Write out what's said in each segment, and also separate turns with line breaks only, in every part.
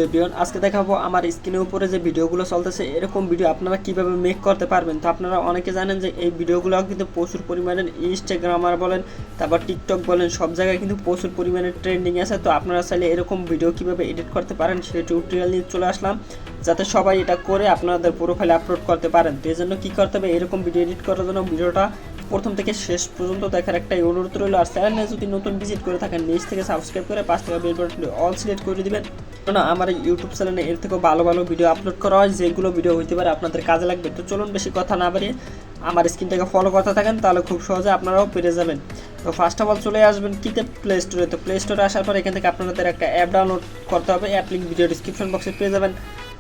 Everyone আজকে দেখাবো আমার স্ক্রিনের উপরে যে ভিডিওগুলো চলতেছে এরকম ভিডিও আপনারা কিভাবে মেক করতে পারবেন। তো আপনারা অনেকে জানেন যে এই ভিডিওগুলো কিন্তু প্রচুর পরিমাণে ইনস্টাগ্রামার বলেন, তারপর টিকটক বলেন, সব জায়গায় কিন্তু প্রচুর পরিমাণে ট্রেন্ডিং আছে। তো আপনারা চাইলে এরকম ভিডিও কিভাবে এডিট করতে পারেন সেই টিউটোরিয়াল নিয়ে চলে আসলাম, যাতে সবাই এটা করে আপনাদের প্রোফাইলে আপলোড করতে পারেন। তো এই জন্য কী করতে হবে, এরকম ভিডিও এডিট করার জন্য ভিডিওটা প্রথম থেকে শেষ পর্যন্ত দেখার একটাই অনুরোধ রইল। আর চ্যানেলে যদি নতুন ভিজিট করে থাকেন নিচ থেকে সাবস্ক্রাইব করে 5 টাকা বেল বাটন অল সিলেক্ট করে দিবেন, কারণ আমার ইউটিউব চ্যানেলে এর থেকেও ভালো ভালো ভিডিও আপলোড করা হয়, যেগুলো ভিডিও হইতে পারে আপনাদের কাজে লাগবে। তো চলুন বেশি কথা না বাড়িয়ে আমার স্ক্রিনটাকে ফলো করতে থাকেন, তাহলে খুব সহজে আপনারাও পেরে যাবেন। তো ফার্স্ট অফ অল চলে আসবেন কিতে প্লে স্টোরে। তো প্লে স্টোরে আসার পর এখান থেকে আপনাদের একটা অ্যাপ ডাউনলোড করতে হবে। অ্যাপ লিঙ্ক ভিডিও ডিসক্রিপশন বক্সে পেয়ে যাবেন।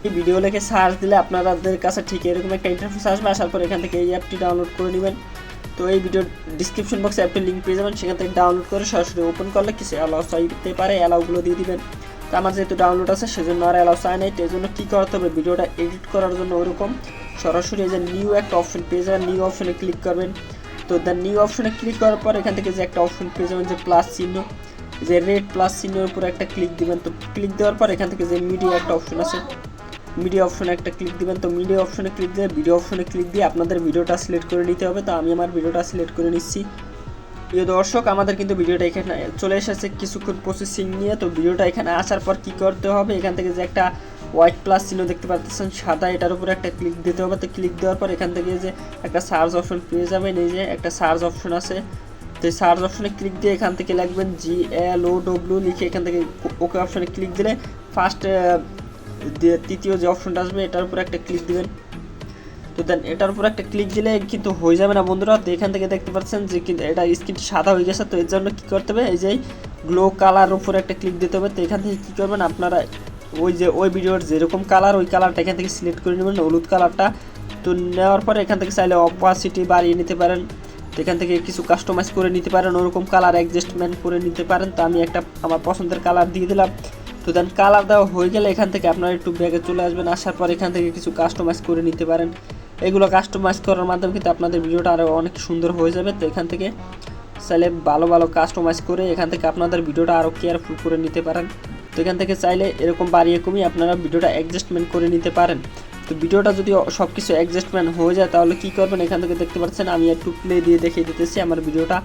এই ভিডিও লিখে সার্চ দিলে আপনাদের কাছে ঠিক এরকম একটা ইন্টারফেস আসবে। আসার পর এখান থেকে এই অ্যাপটি ডাউনলোড করে নেবেন। তো এই ভিডিও ডিসক্রিপশন বক্সে অ্যাপটির লিঙ্ক পেয়ে যাবেন, সেখান থেকে ডাউনলোড করে সরাসরি ওপেন করলে কিছু অ্যালাউ চাইতে পারে, অ্যালাউগুলো দিয়ে দিবেন। তো আমার যেহেতু ডাউনলোড আছে সেজন্য আর অ্যালাউ চাই নাই। তো এই জন্য কী করতে হবে, ভিডিওটা এডিট করার জন্য ওরকম সরাসরি এই যে নিউ একটা অপশন পেয়ে যাবেন, নিউ অপশনে ক্লিক করবেন। তো নিউ অপশনে ক্লিক করার পর এখান থেকে যে একটা অপশন পেয়ে যাবেন যে প্লাস চিহ্ন, যে রেড প্লাস চিহ্নের উপরে একটা ক্লিক দিবেন। তো ক্লিক দেওয়ার পর এখান থেকে যে মিডিয়া একটা অপশন আছে, মিডিয়া অপশনে একটা ক্লিক দিবেন। তো মিডিয়া অপশনে ক্লিক দিয়ে ভিডিও অপশনে ক্লিক দিয়ে আপনাদের ভিডিওটা সিলেক্ট করে নিতে হবে। তো আমি আমার ভিডিওটা সিলেক্ট করে নিচ্ছি। প্রিয় দর্শক, আমাদের কিন্তু ভিডিওটা এখানে চলে এসেছে কিছুক্ষণ প্রসেসিং নিয়ে। তো ভিডিওটা এখানে আসার পর কী করতে হবে, এখান থেকে যে একটা হোয়াইট প্লাস চিহ্ন দেখতে পাচ্ছেন সাদা, এটার উপরে একটা ক্লিক দিতে হবে। তো ক্লিক দেওয়ার পর এখান থেকে যে একটা সার্চ অপশন পেয়ে যাবেন, এই যে একটা সার্চ অপশন আছে। তো এই সার্চ অপশনে ক্লিক দিয়ে এখান থেকে লিখবেন GLOW লিখে এখান থেকে ওকে অপশনে ক্লিক দিলে ফার্স্ট তৃতীয় যে অপশনটা আসবে এটার উপর একটা ক্লিক দিবেন। তো দেন এটার উপর একটা ক্লিক দিলে কিন্তু হয়ে যাবে না বন্ধুরা। তো এখান থেকে দেখতে পাচ্ছেন যে কিন্তু এটা স্ক্রিনটি সাদা হয়ে গেছে। তো এর জন্য কী করতে হবে, এই যে গ্লো কালার উপরে একটা ক্লিক দিতে হবে। তো এখান থেকে কী করবেন, আপনারা ওই ভিডিওর যেরকম কালার ওই কালারটা এখান থেকে সিলেক্ট করে নেবেন, হলুদ কালারটা। তো নেওয়ার পরে এখান থেকে চাইলে অপাসিটি বাড়িয়ে নিতে পারেন। তো এখান থেকে কিছু কাস্টমাইজ করে নিতে পারেন, ওরকম কালার অ্যাডজাস্টমেন্ট করে নিতে পারেন। তো আমি একটা আমার পছন্দের কালার দিয়ে দিলাম। তো দেন কালার দেওয়া হয়ে গেলে এখান থেকে আপনারা একটু ব্যাগে চলে আসবেন। আসার পর এখান থেকে কিছু কাস্টমাইজ করে নিতে পারেন। এগুলো কাস্টমাইজ করার মাধ্যমে কিন্তু আপনাদের ভিডিওটা আরও অনেক সুন্দর হয়ে যাবে। তো এখান থেকে চাইলে ভালো ভালো কাস্টমাইজ করে এখান থেকে আপনাদের ভিডিওটা আরও কেয়ারফুল করে নিতে পারেন। তো এখান থেকে চাইলে এরকম বাড়িয়ে কমিয়ে আপনারা ভিডিওটা অ্যাডজাস্টমেন্ট করে নিতে পারেন। তো ভিডিওটা যদি সব কিছু অ্যাডজাস্টমেন্ট হয়ে যায় তাহলে কী করবেন, এখান থেকে দেখতে পাচ্ছেন আমি একটু প্লে দিয়ে দেখিয়ে দিতেছি আমার ভিডিওটা।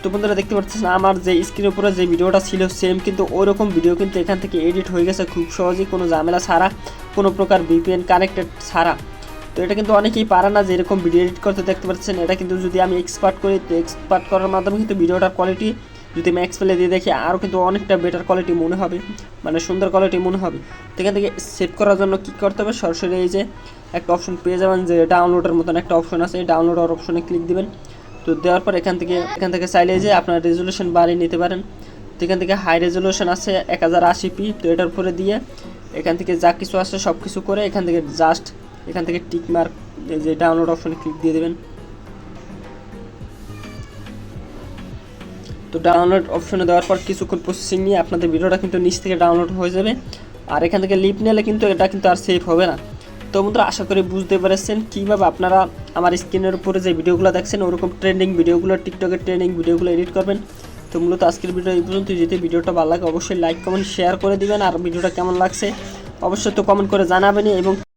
তো বন্ধুরা দেখতে পাচ্ছেন আমার যে স্ক্রিনের উপরে যে ভিডিওটা ছিল সেম কিন্তু ওইরকম ভিডিও কিন্তু এখান থেকে এডিট হয়ে গেছে খুব সহজেই, কোনো ঝামেলা ছাড়া, কোনো প্রকার VPN কানেক্টেড ছাড়া। তো এটা কিন্তু অনেকেই পারে না যে এরকম ভিডিও এডিট করতে। দেখতে পাচ্ছেন এটা কিন্তু যদি আমি এক্সপার্ট করি, তো এক্সপার্ট করার মাধ্যমে কিন্তু ভিডিওটার কোয়ালিটি যদি ম্যাক্স প্লে দিয়ে দেখি আরও কিন্তু অনেকটা বেটার কোয়ালিটি মনে হবে, মানে সুন্দর কোয়ালিটি মনে হবে। তো এখান থেকে সেভ করার জন্য কী করতে হবে, সরাসরি এই যে একটা অপশন পেয়ে যাবেন যে ডাউনলোডের মতন একটা অপশন আছে, এই ডাউনলোডের অপশনে ক্লিক দিবেন। তো দেওয়ার পর এখান থেকে চাইলে যে আপনার রেজুলেশন বাড়িয়ে নিতে পারেন। তো এখান থেকে হাই রেজুলেশন আছে 1080p। তো এটার উপরে দিয়ে এখান থেকে যা কিছু আছে সব কিছু করে এখান থেকে জাস্ট এখান থেকে টিক মার্ক যে ডাউনলোড অপশনে ক্লিক দিয়ে দেবেন। তো ডাউনলোড অপশনে দেওয়ার পর কিছুক্ষণ প্রসেসিং নিয়ে আপনাদের ভিডিওটা কিন্তু নিচ থেকে ডাউনলোড হয়ে যাবে। আর এখান থেকে লিপ নিলে কিন্তু এটা কিন্তু আর সেভ হবে না। তো বন্ধুরা আশা করি বুঝতে পেরেছেন কীভাবে আপনারা আমার স্ক্রিনের উপরে যে ভিডিওগুলো দেখছেন ওরকম ট্রেন্ডিং ভিডিওগুলো, টিকটকের ট্রেন্ডিং ভিডিওগুলো এডিট করবেন। তো মূলত আজকের ভিডিও এই পর্যন্ত। যদি ভিডিওটা ভালো লাগে অবশ্যই লাইক কমেন্ট শেয়ার করে দিবেন। আর ভিডিওটা কেমন লাগছে অবশ্যই তো কমেন্ট করে জানাবেন। এবং